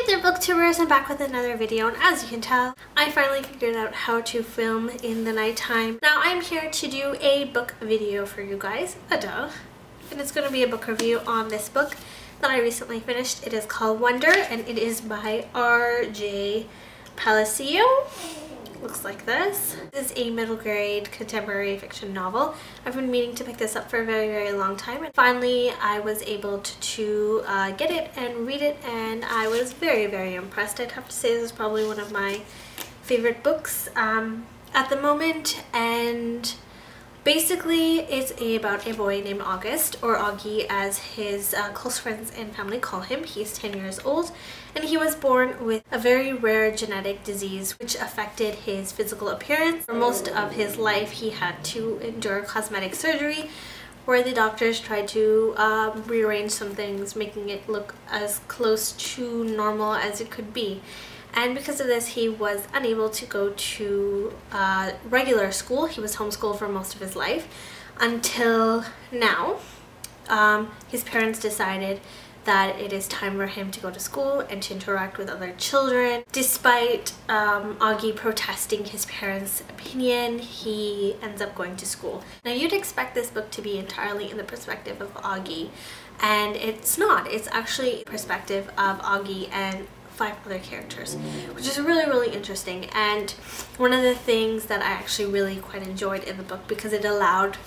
there, booktubers! I'm back with another video, and as you can tell, I finally figured out how to film in the nighttime. Now I'm here to do a book video for you guys, and it's going to be a book review on this book that I recently finished. It is called Wonder, and it is by R.J. Palacio. Looks like this. This is a middle grade contemporary fiction novel. I've been meaning to pick this up for a very long time, and finally I was able to get it and read it, and I was very impressed. I'd have to say this is probably one of my favorite books at the moment, and basically it's about a boy named August, or Augie as his close friends and family call him. He's 10 years old, and he was born with a very rare genetic disease which affected his physical appearance. For most of his life he had to endure cosmetic surgery where the doctors tried to rearrange some things, making it look as close to normal as it could be. And because of this, he was unable to go to regular school. He was homeschooled for most of his life until now. His parents decided that it is time for him to go to school and to interact with other children. Despite Augie protesting his parents' opinion, he ends up going to school. Now you'd expect this book to be entirely in the perspective of Augie, and it's not. It's actually the perspective of Augie and 5 other characters, which is really interesting, and one of the things that I actually really quite enjoyed in the book, because it allowed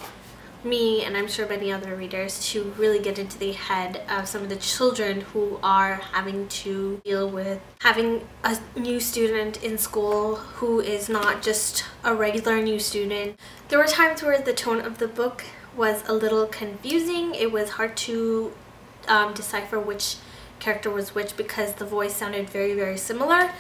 me, and I'm sure many other readers, to really get into the head of some of the children who are having to deal with having a new student in school who is not just a regular new student. There were times where the tone of the book was a little confusing. It was hard to decipher which character was which because the voice sounded very similar,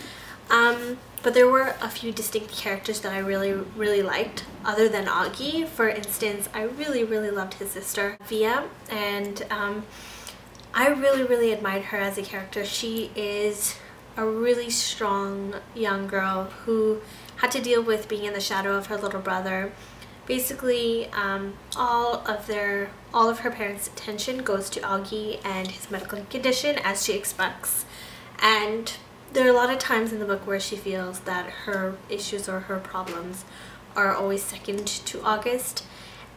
but there were a few distinct characters that I really liked other than Augie. For instance, I really loved his sister Via, and I really admired her as a character. She is a really strong young girl who had to deal with being in the shadow of her little brother. Basically, all of her parents' attention goes to Augie and his medical condition, as she expects, and there are a lot of times in the book where she feels that her issues or her problems are always second to August,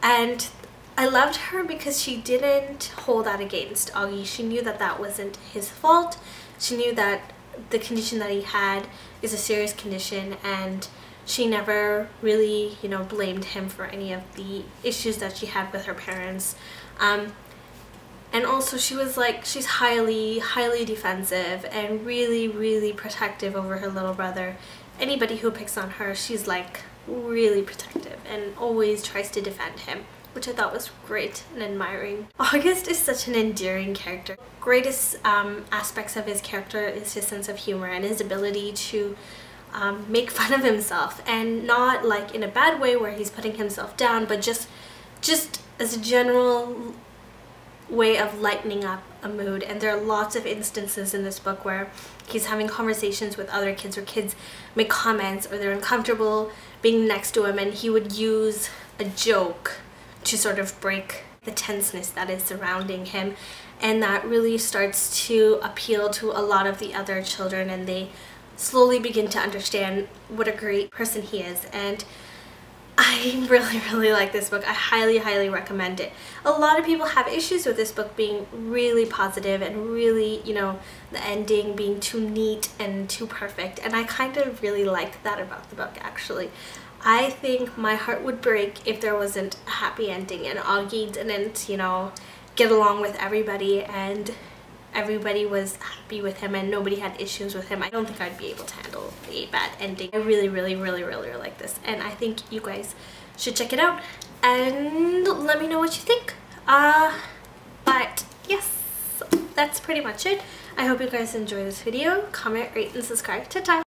and I loved her because she didn't hold that against Augie. She knew that that wasn't his fault. She knew that the condition that he had is a serious condition, and she never really, blamed him for any of the issues that she had with her parents. And also she was like, she's highly defensive and really protective over her little brother. Anybody who picks on her, she's like really protective and always tries to defend him, which I thought was great and admiring. August is such an endearing character. Greatest aspects of his character is his sense of humor and his ability to make fun of himself, and not like in a bad way where he's putting himself down, but just as a general way of lightening up a mood. And there are lots of instances in this book where he's having conversations with other kids, or kids make comments or they're uncomfortable being next to him, and he would use a joke to sort of break the tenseness that is surrounding him, and that really starts to appeal to a lot of the other children, and they slowly begin to understand what a great person he is. And I really like this book. I highly recommend it. A lot of people have issues with this book being really positive and really, the ending being too neat and too perfect, and I kind of really liked that about the book, actually. I think my heart would break if there wasn't a happy ending and Augie didn't, get along with everybody and everybody was happy with him and nobody had issues with him. I don't think I'd be able to handle a bad ending. I really like this, and I think you guys should check it out and let me know what you think. But yes, that's pretty much it. I hope you guys enjoy this video. Comment, rate, and subscribe. Ta-ta!